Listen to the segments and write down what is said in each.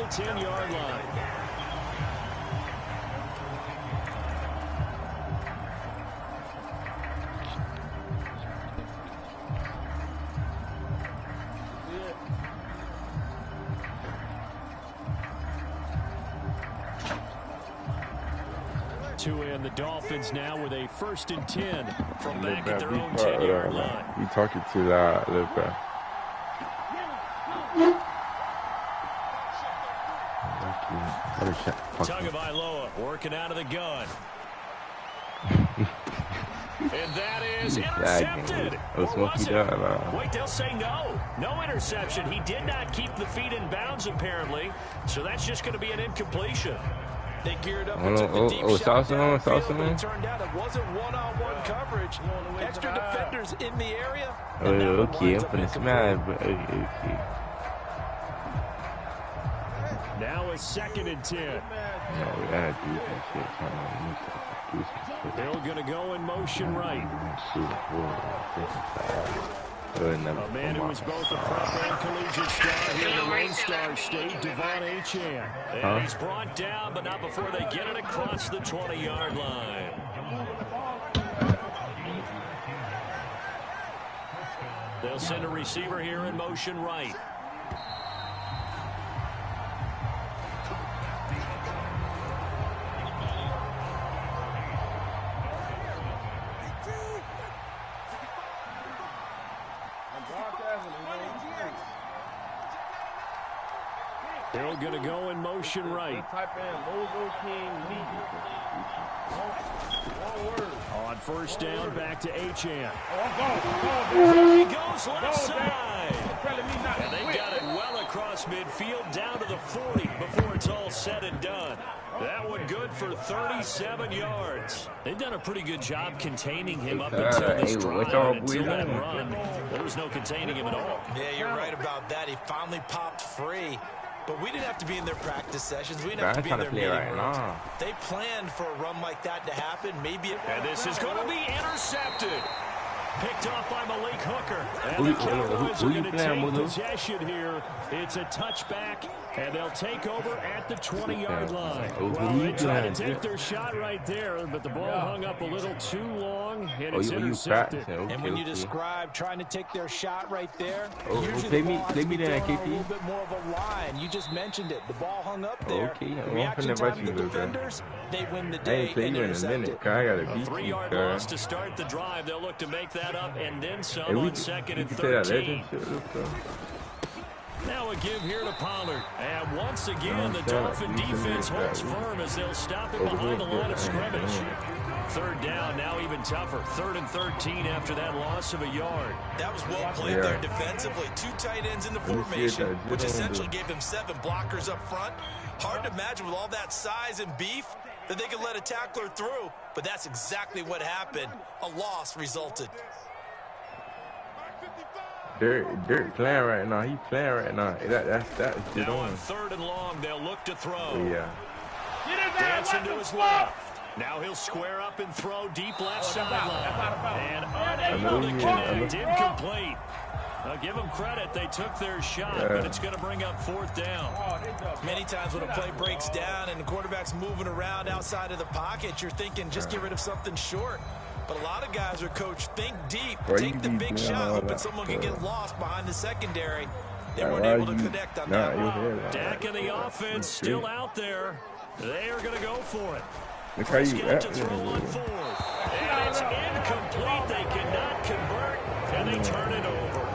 10-yard line. And the Dolphins now with a 1st and 10 from back at their own 10-yard line. You talking too loud, little bit. Tagovailoa working out of the gun. And that is intercepted. Wait, they'll say no. No interception. He did not keep the feet in bounds, apparently. So that's just going to be an incompletion. They geared up and took the deep shot down the field, but it turned out it wasn't one-on-one coverage. Extra defenders in the area. Okay, I'm finna smile, but okay. Now a 2nd and 10. No, we gotta do that shit. They're going to go in motion right. A man who was both a prep and collegiate star here in the Lone Star State, Devon Achane. And he's brought down, but not before they get it across the 20-yard line. They'll send a receiver here in motion right. They're going to go in motion right. Type in MozoKingMe's. On 1st down, back to Achane. There he goes left side. And they got it well across midfield, down to the 40 before it's all said and done. That one good for 37 yards. They've done a pretty good job containing him up until this drive, and until that run. There was no containing him at all. Yeah, you're right about that. He finally popped free. But we didn't have to be in their practice sessions. We didn't have to be in their meeting rooms. They planned for a run like that to happen. Maybe it. And this is going to be intercepted. Picked off by Malik Hooker. And the Cowboys are going to take possession here. It's a touchback, and they'll take over at the 20-yard line. Well, they tried to take their shot right there, but the ball hung up a little too long, and it's intercepted. And when you describe trying to take their shot right there, usually play the ball has to be me thrown a little bit more of a line. You just mentioned it. The ball hung up there. Reaction time to the defenders, they win the day and intercept it. A 3-yard loss to start the drive. They'll look to make that up and then some on 2nd and 13. Now a give here to Pollard. And once again, the Dolphin defense holds firm as they'll stop it behind the line of scrimmage. 3rd down, now even tougher. 3rd and 13 after that loss of a yard. That was well played there defensively. 2 tight ends in the formation, which essentially gave them 7 blockers up front. Hard to imagine with all that size and beef that they could let a tackler through. But that's exactly what happened. A loss resulted. Dirk playing right now. He's playing right now. That's now on 3rd and long, they'll look to throw. Yeah. Dancing to his left. Now he'll square up and throw deep left sideline. And unable to connect. Incomplete. I'll give them credit. They took their shot, but it's going to bring up 4th down. Many times when a play breaks down and the quarterback's moving around outside of the pocket, you're thinking just get rid of something short. But a lot of guys are coached, think deep, take the big shot, hoping someone can get lost behind the secondary. They weren't able to connect on that one. Dak and the offense still out there. They are going to go for it. Look how you to throw on 4th. And it's incomplete. They cannot convert, and they turn it over.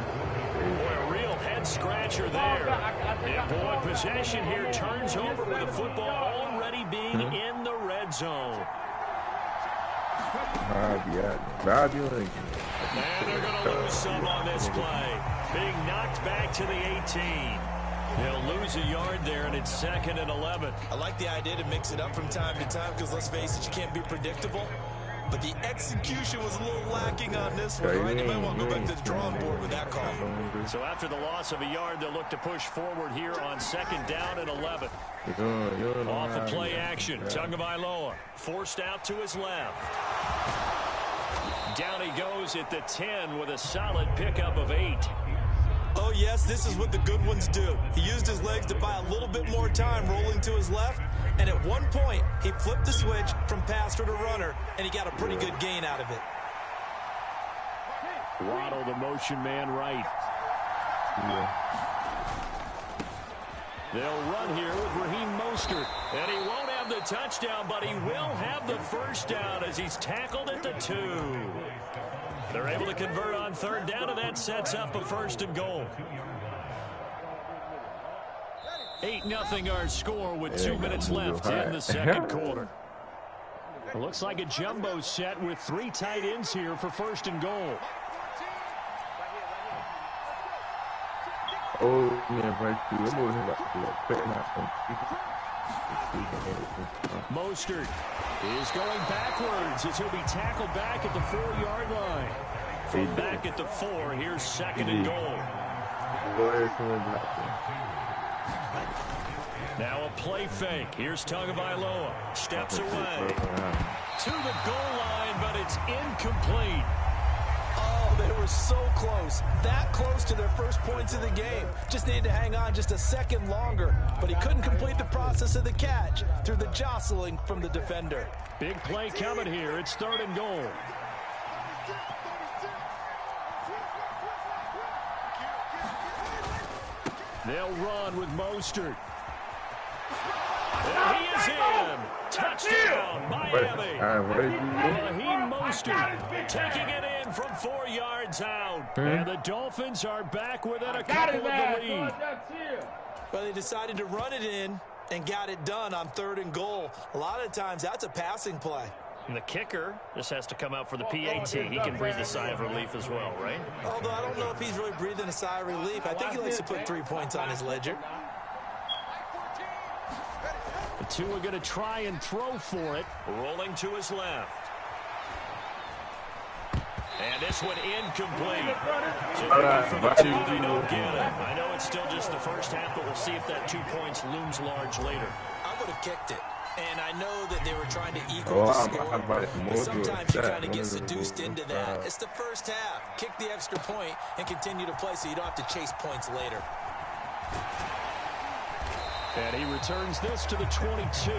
Boy, a real head-scratcher there. And boy, possession here turns over with the football already being in the red zone. And they're going to lose some on this play. Being knocked back to the 18. They'll lose a yard there, and it's 2nd and 11. I like the idea to mix it up from time to time because, let's face it, you can't be predictable. But the execution was a little lacking on this one, right? You might want to go back to the drawing board with that call. So after the loss of a yard, they'll look to push forward here on 2nd down and 11. Off of play action, Tagovailoa forced out to his left. Down he goes at the 10 with a solid pickup of 8. Oh, yes, this is what the good ones do. He used his legs to buy a little bit more time rolling to his left, and at one point, he flipped the switch from passer to runner, and he got a pretty good gain out of it. Waddle, the motion man right. They'll run here with Raheem Mostert. And he won't have the touchdown, but he will have the first down as he's tackled at the 2. They're able to convert on third down, and that sets up a 1st and goal. 8-0 our score with 2 minutes left in the second quarter. It looks like a jumbo set with 3 tight ends here for 1st and goal. Oh, yeah, right. Mostert is going backwards as he'll be tackled back at the 4-yard line. From back at the 4, here's 2nd and goal. Now a play fake. Here's Tagovailoa. Steps away. To the goal line, but it's incomplete. Oh, they were so close. That close to their first points of the game. Just needed to hang on just a second longer. But he couldn't complete the process of the catch through the jostling from the defender. Big play coming here. It's 3rd and goal. They'll run with Mostert. And he is in. Touchdown, Miami. Raheem Mostert taking it in from 4 yards out. And the Dolphins are back within a couple of the lead. Well, they decided to run it in and got it done on 3rd and goal. A lot of times, that's a passing play. And the kicker just has to come out for the PAT. He can breathe a sigh of relief as well, right? Although I don't know if he's really breathing a sigh of relief. I think he likes to put 3 points on his ledger. The 2 are going to try and throw for it. Rolling to his left. And this one incomplete. So for the 2, they don't get it. I know it's still just the first half, but we'll see if that 2 points looms large later. I would have kicked it. And I know that they were trying to equal the score, but sometimes you kind of get seduced into that. It's the first half. Kick the extra point and continue to play so you don't have to chase points later. And he returns this to the 22.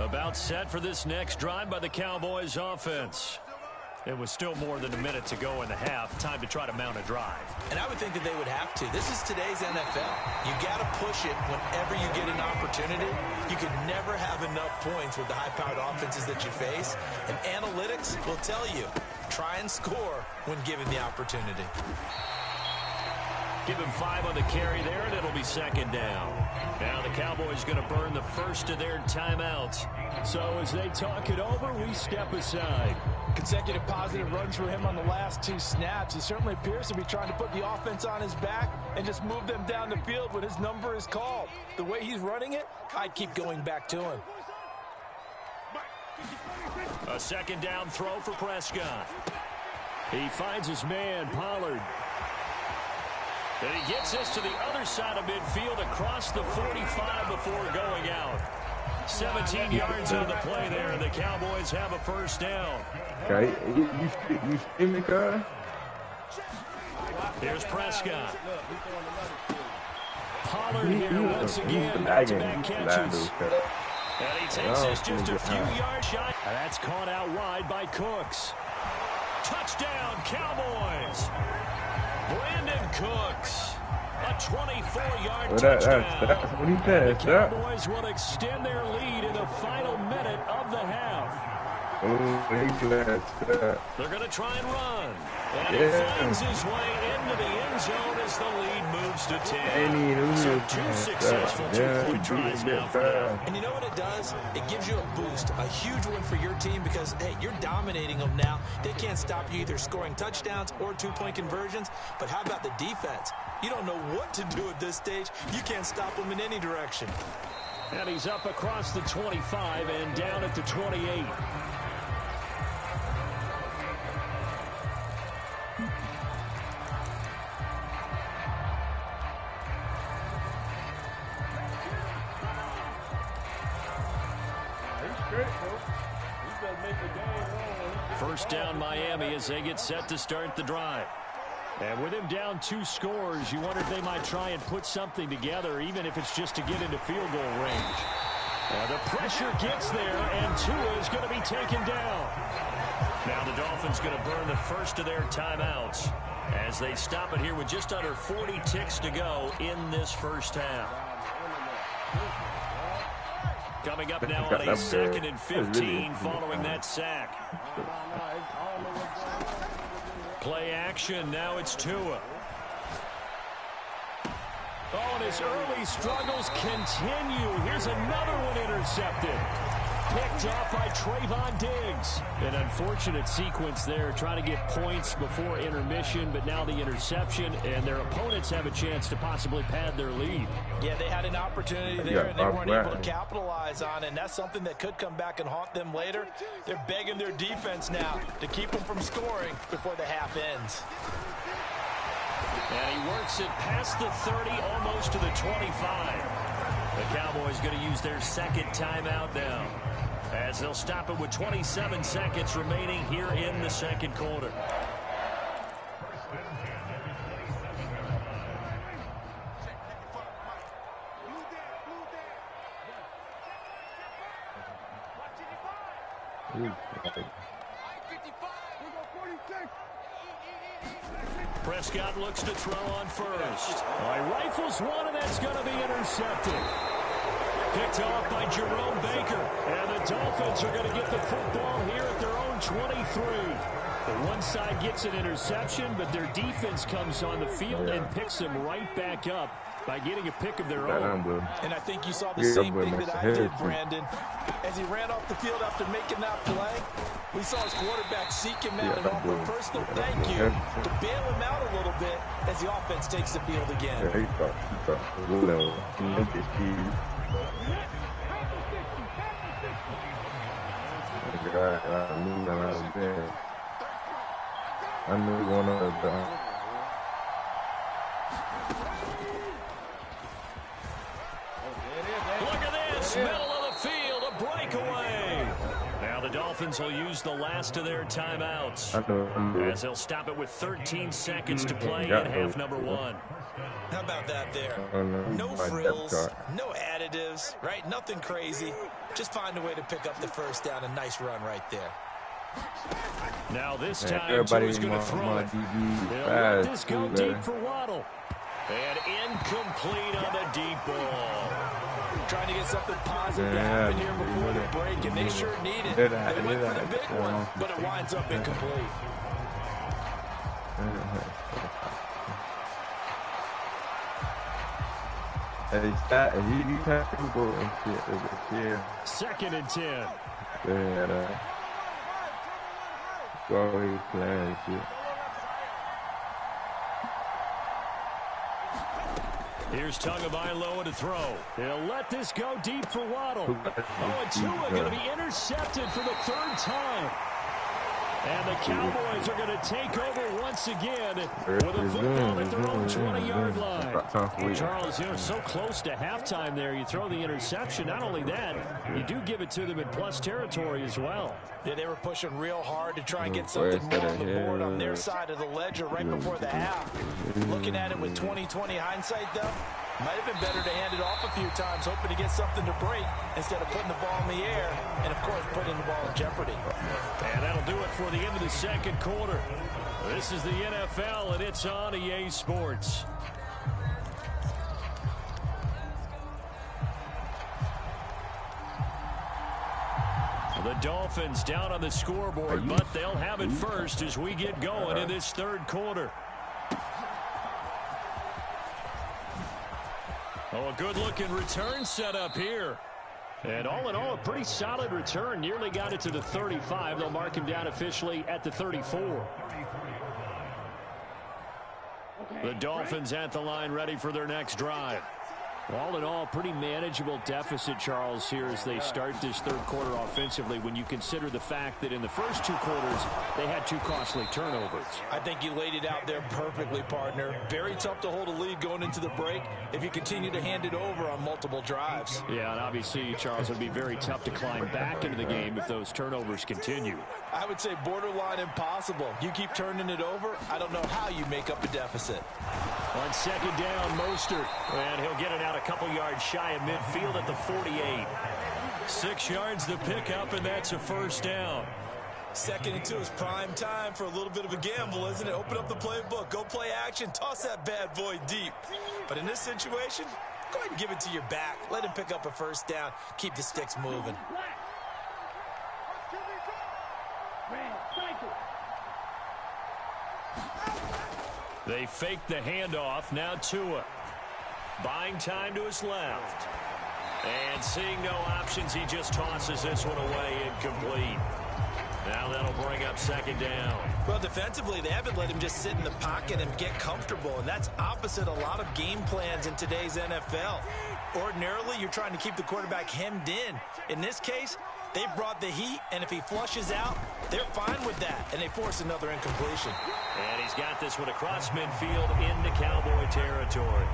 About set for this next drive by the Cowboys offense. It was still more than a minute to go in the half. Time to try to mount a drive. And I would think that they would have to. This is today's NFL. You got to push it whenever you get an opportunity. You could never have enough points with the high-powered offenses that you face. And analytics will tell you, try and score when given the opportunity. Give him 5 on the carry there, and it'll be 2nd down. Now the Cowboys going to burn the first of their timeouts. So as they talk it over, we step aside. Consecutive positive runs for him on the last 2 snaps. He certainly appears to be trying to put the offense on his back and just move them down the field when his number is called. The way he's running it, I'd keep going back to him. A 2nd down throw for Prescott. He finds his man, Pollard. And he gets this to the other side of midfield across the 45 before going out. 17 yards on the play there, and the Cowboys have a first down. Okay, you see me, guy? Here's Prescott. Pollard here once again, back-to-back catches. And he takes this just a few yards shy. And that's caught out wide by Cooks. Touchdown, Cowboys. Brandon Cooks, a 24-yard touchdown. The Cowboys will extend their lead in the final minute of the half. They're going to try and run. And he finds his way into the end zone as the lead moves to 10. So 2 successful 2-point tries now for them. And you know what it does? It gives you a boost, a huge one for your team because, hey, you're dominating them now. They can't stop you either scoring touchdowns or 2-point conversions. But how about the defense? You don't know what to do at this stage. You can't stop them in any direction. And he's up across the 25 and down at the 28. First down Miami as they get set to start the drive. And with him down 2 scores, you wonder if they might try and put something together, even if it's just to get into field goal range. The pressure gets there, and Tua is going to be taken down. Now the Dolphins going to burn the first of their timeouts as they stop it here with just under 40 ticks to go in this first half. Coming up now on a 2nd and 15 following that sack. Play action, now it's Tua. Oh, and his early struggles continue. Here's another one intercepted. Picked off by Trayvon Diggs. An unfortunate sequence there, trying to get points before intermission, but now the interception, and their opponents have a chance to possibly pad their lead. Yeah, they had an opportunity there, and they weren't able to capitalize on it, and that's something that could come back and haunt them later. They're begging their defense now to keep them from scoring before the half ends. And he works it past the 30, almost to the 25. The Cowboys going to use their 2nd timeout now, as they'll stop it with 27 seconds remaining here in the 2nd quarter. Prescott looks to throw on first. He rifles one, and that's going to be intercepted. Picked off by Jerome Baker. And the Dolphins are going to get the football here at their own 23. The one side gets an interception, but their defense comes on the field and picks them right back up by getting a pick of their own. And I think you saw the same thing that I did, Brandon. As he ran off the field after making that play, we saw his quarterback seek him out and offer a personal thank you to bail him out a little bit as the offense takes the field again. I knew one of them. Look at this, middle of the field, a breakaway. Now the Dolphins will use the last of their timeouts, as they'll stop it with 13 seconds to play in half number 1. How about that there? No frills, no additives, right? Nothing crazy. Just find a way to pick up the first down. A nice run right there. Now this time, Tua's going to throw it. They'll let this go deep for Waddle. And incomplete on the deep ball. Trying to get something positive to happen here before the break, and they sure need it. They went for the big one, but it winds up incomplete. Second and 10. Here's Tagovailoa to throw. They'll let this go deep for Waddle. Oh, and Tua going to be intercepted for the 3rd time. And the Cowboys are going to take over once again with a football at their own 20-yard line. Charles, you know, so close to halftime there. You throw the interception. Not only that, you do give it to them in plus territory as well. Yeah, they were pushing real hard to try and get something more on the board on their side of the ledger right before the half. Looking at it with 20/20 hindsight, though, might have been better to hand it off a few times, hoping to get something to break instead of putting the ball in the air and, of course, putting the ball in jeopardy. And that'll do it for the end of the 2nd quarter. This is the NFL, and it's on EA Sports. The Dolphins down on the scoreboard, but they'll have it first as we get going in this 3rd quarter. Oh, a good-looking return set up here. And all in all, a pretty solid return. Nearly got it to the 35. They'll mark him down officially at the 34. The Dolphins at the line ready for their next drive. All in all, pretty manageable deficit, Charles, here as they start this third quarter offensively when you consider the fact that in the first 2 quarters, they had 2 costly turnovers. I think you laid it out there perfectly, partner. Very tough to hold a lead going into the break if you continue to hand it over on multiple drives. Yeah, and obviously, Charles, it would be very tough to climb back into the game if those turnovers continue. I would say borderline impossible. You keep turning it over, I don't know how you make up a deficit. On second down, Mostert, and he'll get it out a couple yards shy of midfield at the 48. 6 yards the pickup, and that's a first down. Second and 2 is prime time for a little bit of a gamble, isn't it? Open up the playbook, go play action, toss that bad boy deep. But in this situation, go ahead and give it to your back. Let him pick up a first down. Keep the sticks moving. They fake the handoff. Now Tua. Buying time to his left. And seeing no options, he just tosses this one away incomplete. Now that'll bring up second down. Well, defensively, they haven't let him just sit in the pocket and get comfortable, and that's opposite a lot of game plans in today's NFL. Ordinarily, you're trying to keep the quarterback hemmed in. In this case, they brought the heat, and if he flushes out, they're fine with that, and they force another incompletion. And he's got this one across midfield into Cowboy territory.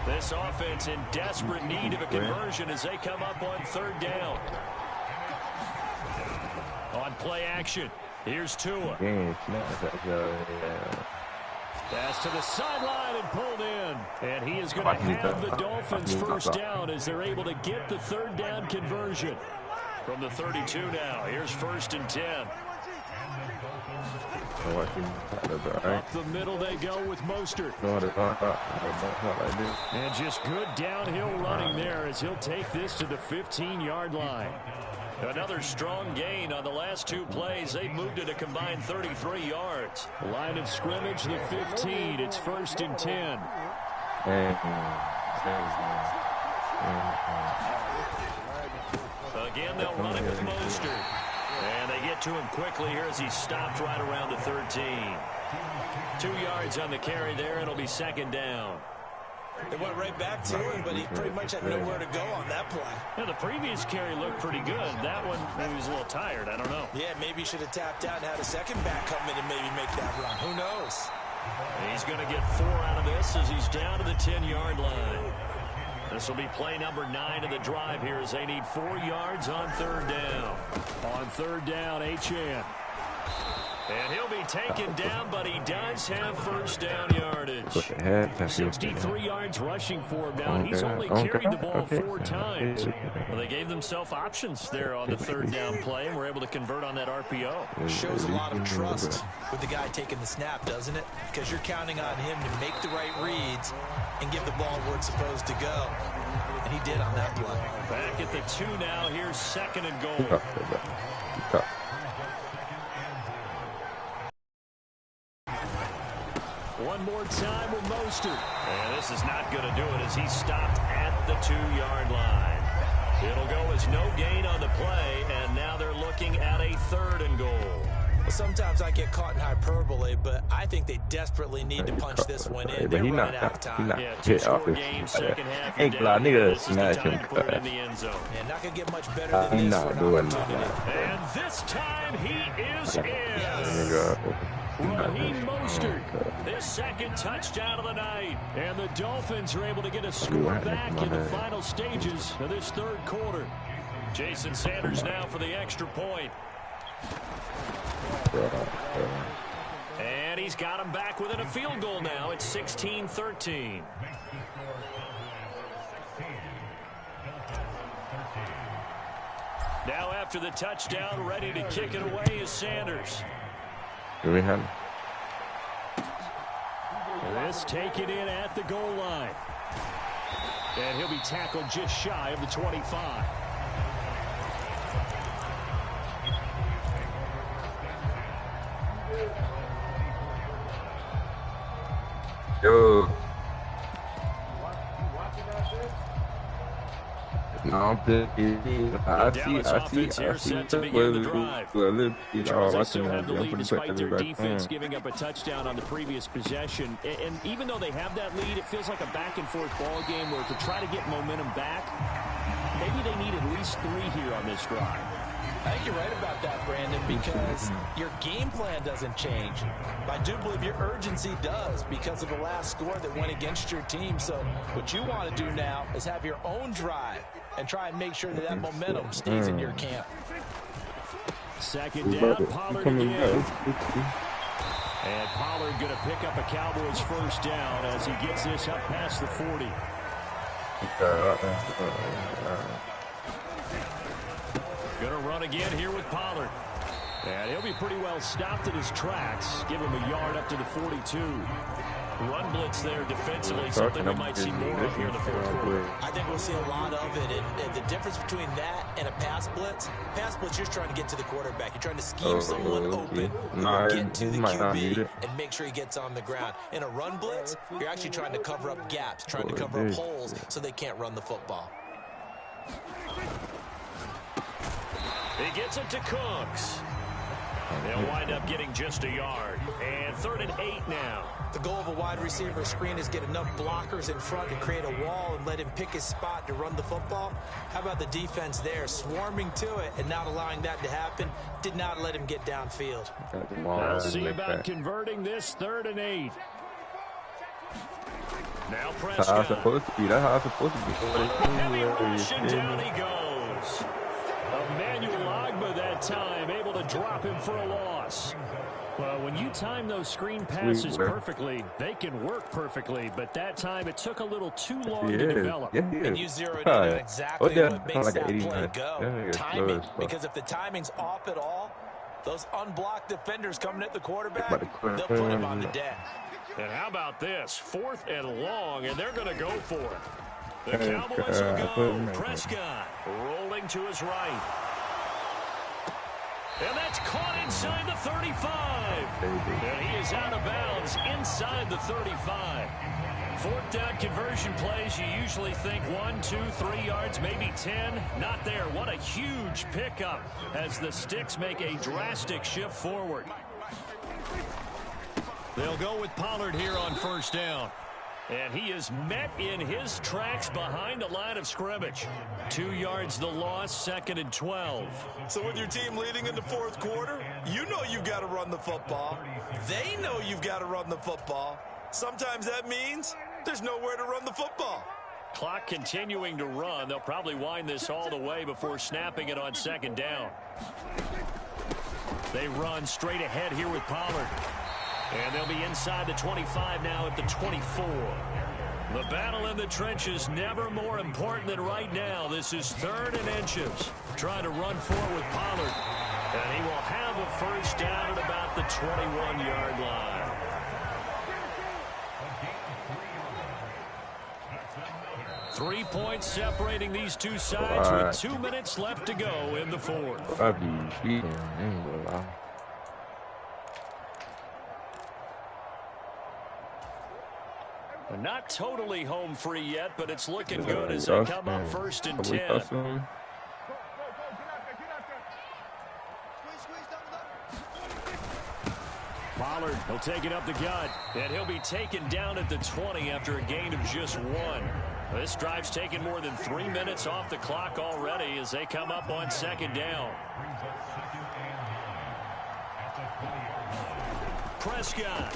This offense in desperate need of a conversion as they come up on third down. On play action, here's Tua. Pass to the sideline and pulled in. And he is going to have the Dolphins first down as they're able to get the third down conversion. From the 32 now, here's first and 10. Up the middle they go with Mostert. And just good downhill running there as he'll take this to the 15-yard line. Another strong gain on the last 2 plays. They've moved it a combined 33 yards. Line of scrimmage, the 15. It's first and 10. Again, they'll run it with Mostert. And they get to him quickly here as he stopped right around the 13. 2 yards on the carry there. It'll be second down. They went right back to him, but he pretty much had nowhere to go on that play. Yeah, the previous carry looked pretty good. That one, he was a little tired. I don't know. Yeah, maybe he should have tapped out and had a second back come in and maybe make that run. Who knows? He's going to get 4 out of this as he's down to the 10-yard line. This will be play number 9 of the drive here as they need 4 yards on third down. On third down, Achane. And he'll be taken down, but he does have first down yardage. 63 yards rushing for him now. He's only carried the ball 4 times. Well, they gave themselves options there on the third down play and were able to convert on that RPO. Shows a lot of trust with the guy taking the snap, doesn't it? Because you're counting on him to make the right reads and give the ball where it's supposed to go. And he did on that play. Back at the 2 now. Here's second and goal. One more time with Mostert. And this is not going to do it as he stopped at the 2-yard line. It'll go as no gain on the play, and now they're looking at a third and goal. Well, sometimes I get caught in hyperbole, but I think they desperately need to punch this one in. They're running out of time. Yeah, 2-score game, second half. This is the time to put it in the end zone. And not going to get much better than this for an opportunity. And this time he is in. Raheem Mostert, his second touchdown of the night. And the Dolphins are able to get a score back in the final stages of this third quarter. Jason Sanders now for the extra point. And he's got him back within a field goal now. It's 16-13. Now after the touchdown, ready to kick it away is Sanders. This taken in at the goal line. And he'll be tackled just shy of the 25. No, I'm just Dallas offense here set to begin the drive. Charles, they still have the lead despite their defense giving up a touchdown on the previous possession. And even though they have that lead, it feels like a back-and-forth ball game where to try to get momentum back, maybe they need at least 3 here on this drive. I think you're right about that, Brandon, because your game plan doesn't change. I do believe your urgency does because of the last score that went against your team. So what you want to do now is have your own drive and try and make sure that that momentum stays in your camp. Second down, Pollard again. And Pollard going to pick up a Cowboys first down as he gets this up past the 40. Going to run again here with Pollard. And he'll be pretty well stopped in his tracks. Give him a yard up to the 42. Run blitz there defensively, something we might see more of here in the fourth quarter. I think we'll see a lot of it. And the difference between that and a pass blitz, you're just trying to get to the quarterback. You're trying to scheme someone open, get to the QB, and make sure he gets on the ground. In a run blitz, you're actually trying to cover up gaps, trying to cover up holes so they can't run the football. He gets it to Cooks. They'll wind up getting just a yard. And 3rd and 8 now. The goal of a wide receiver screen is get enough blockers in front to create a wall and let him pick his spot to run the football. How about the defense there, swarming to it and not allowing that to happen? Did not let him get downfield. I'll see about converting this 3rd and 8. Now Prescott. That's how it's supposed to be. That's how it's supposed to be. Heavy rush and down he goes. Emmanuel Ogbah that time able to drop him for a loss. Well, when you time those screen passes perfectly, they can work perfectly. But that time, it took a little too long to develop. And you zeroed in on exactly what makes that play go. Timing. Because if the timing's off at all, those unblocked defenders coming at the quarterback, they'll put him on the deck. And how about this? 4th and long, and they're going to go for it. The Cowboys will go. Prescott rolling to his right. And that's caught inside the 35. And he is out of bounds inside the 35. 4th down conversion plays, you usually think 1, 2, 3 yards, maybe 10. Not there. What a huge pickup as the Sticks make a drastic shift forward. They'll go with Pollard here on 1st down. And he is met in his tracks behind the line of scrimmage. 2 yards the loss, 2nd and 12. So with your team leading in the 4th quarter, you know you've got to run the football. They know you've got to run the football. Sometimes that means there's nowhere to run the football. Clock continuing to run. They'll probably wind this all the way before snapping it on 2nd down. They run straight ahead here with Pollard. And they'll be inside the 25 now at the 24. The battle in the trenches never more important than right now. This is 3rd and inches. Trying to run forward with Pollard. And he will have a first down at about the 21-yard line. Three points separating these two sides with 2 minutes left to go in the 4th. Not totally home free yet, but it's looking good as they come up 1st and 10. Pollard, he'll take it up the gut, and he'll be taken down at the 20 after a gain of just 1. This drive's taken more than 3 minutes off the clock already as they come up on 2nd down. Prescott.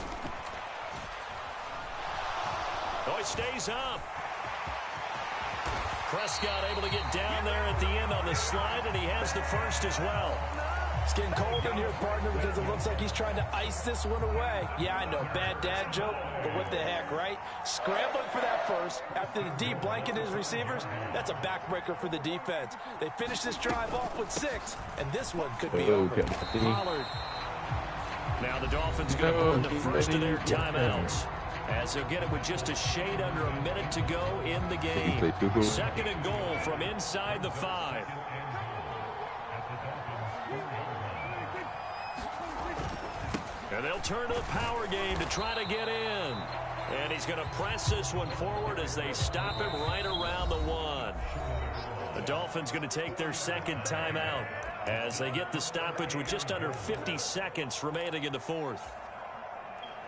Oh, he stays up. Prescott able to get down there at the end on the slide, and he has the first as well. It's getting cold in here, partner, because it looks like he's trying to ice this one away. Yeah, I know, bad dad joke, but what the heck, right? Scrambling for that first after the deep blanket his receivers, that's a backbreaker for the defense. They finished this drive off with 6, and this one could be over. Pollard. Now the Dolphins going to burn the first of their timeouts, as they'll get it with just a shade under a minute to go in the game. 2nd and goal from inside the 5. And they'll turn to the power game to try to get in. And he's going to press this one forward as they stop him right around the 1. The Dolphins going to take their second timeout as they get the stoppage with just under 50 seconds remaining in the fourth.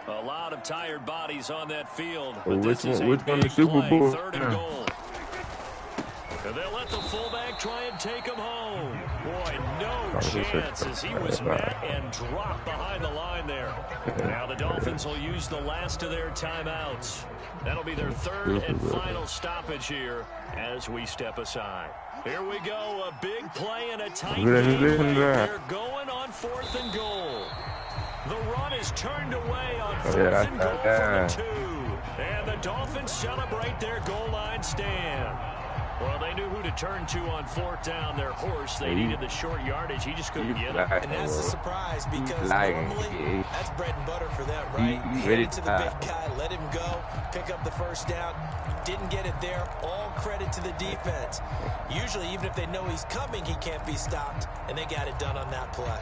A lot of tired bodies on that field, but this is a big play, 3rd and goal. And they'll let the fullback try and take him home. Boy, no chance as he was met and dropped behind the line there. Now the Dolphins will use the last of their timeouts. That'll be their 3rd and final stoppage here as we step aside. Here we go, a big play and a tight game. They're going on 4th and goal. The run is turned away on 4th and goal from the 2. And the Dolphins celebrate their goal line stand. Well, they knew who to turn to on 4th down. Their horse, they needed the short yardage. He just couldn't get it. And that's a surprise because normally that's bread and butter for them, right? Hand it to the big guy, let him go, pick up the 1st down. Didn't get it there. All credit to the defense. Usually, even if they know he's coming, he can't be stopped, and they got it done on that play.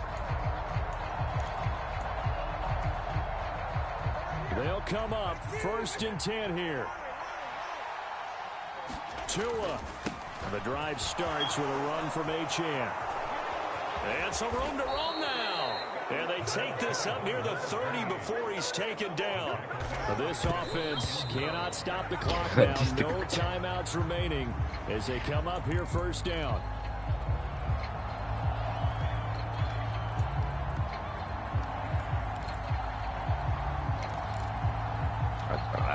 They'll come up 1st and 10 here. Tua. The drive starts with a run from Achane. And some room to roam now. And they take this up near the 30 before he's taken down. This offense cannot stop the clock now. No timeouts remaining as they come up here 1st down.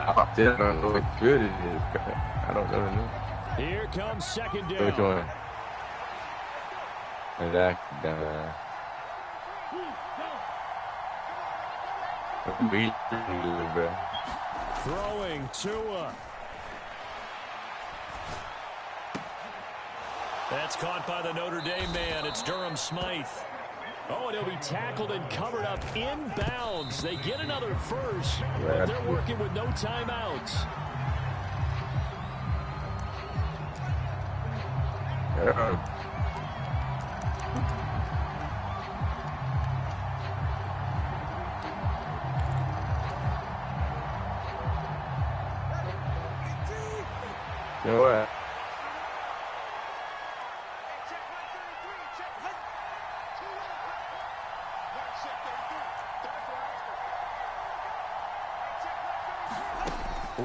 I still don't know what good it is. I don't know. Here comes 2nd down. Which one? Exactly. Throwing Tua. That's caught by the Notre Dame man. It's Durham Smythe. Oh, and he'll be tackled and covered up inbounds. They get another 1st, but they're working with no timeouts. You know what?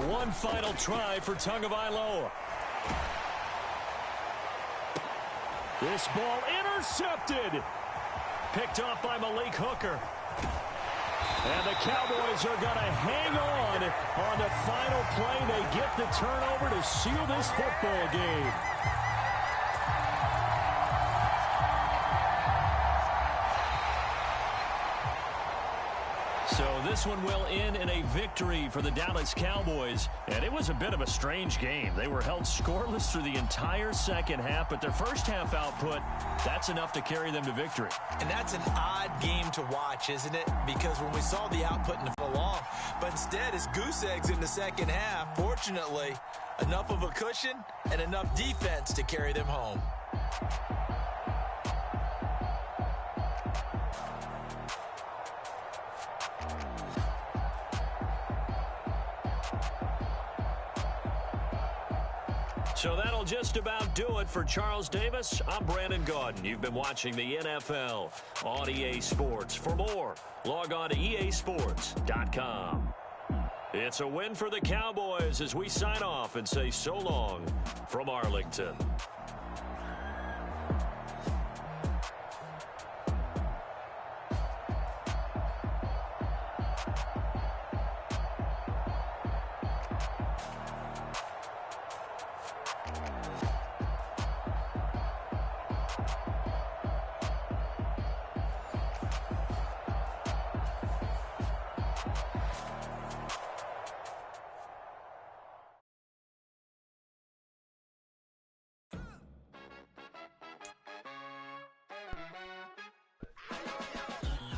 One final try for Tagovailoa. This ball intercepted. Picked off by Malik Hooker. And the Cowboys are going to hang on the final play. They get the turnover to seal this football game. So this one will end in a victory for the Dallas Cowboys. And it was a bit of a strange game. They were held scoreless through the entire second half, but their first half output, that's enough to carry them to victory. And that's an odd game to watch, isn't it? Because when we saw the output in the long, but instead it's goose eggs in the second half. Fortunately, enough of a cushion and enough defense to carry them home. So that'll just about do it for Charles Davis. I'm Brandon Gaudin. You've been watching the NFL on EA Sports. For more, log on to easports.com. It's a win for the Cowboys as we sign off and say so long from Arlington.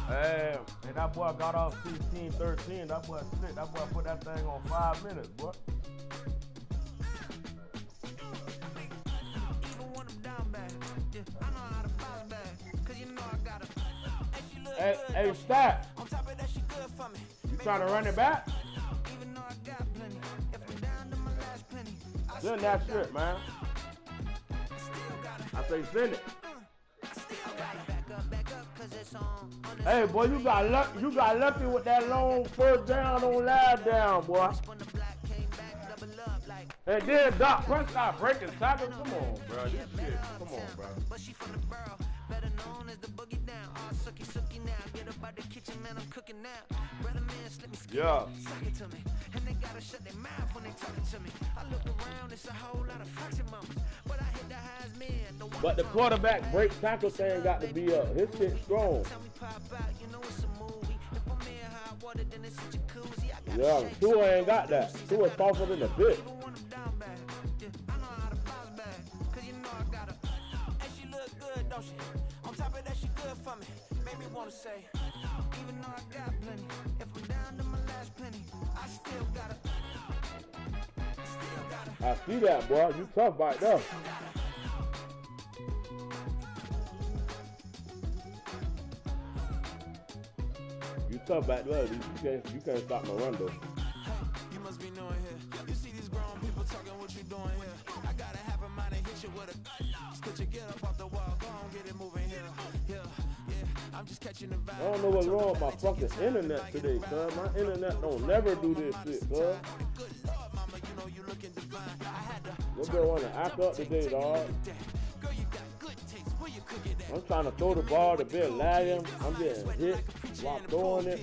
Hey, that boy got off 16-13. That boy slick. That boy put that thing on 5 minutes, boy. Hey, Stat. You trying to run it back? Doing that shit, man. I say send it. Hey, boy, you got lucky with that long first down on last down, boy. And then Doc Prescott breaking tackles. Come on, bro. This shit. Come on, bro. Yeah. But the quarterback break tackle thing got to be up. His shit strong. Yeah, Tua ain't got that. Tua's softer than a bitch. On top of that, she good for me. Made me wanna say, even though I got plenty, if I'm down to my last penny, I still gotta. I see that, boy. You tough back there. You tough back there. You can't stop my run though. You must be knowing here. You see these grown people talking what you doing here. I gotta have a mind and hit you with a. Could you get up off the wall? Go on, get it moving here. Yeah. I'm just catching the vibe. I don't know what's wrong with my fucking internet today, cuz. My internet don't never do this shit, cuz. Your girl wanna act up today, dog. I'm trying to throw the ball, the bit lagging. I'm getting hit while throwing it.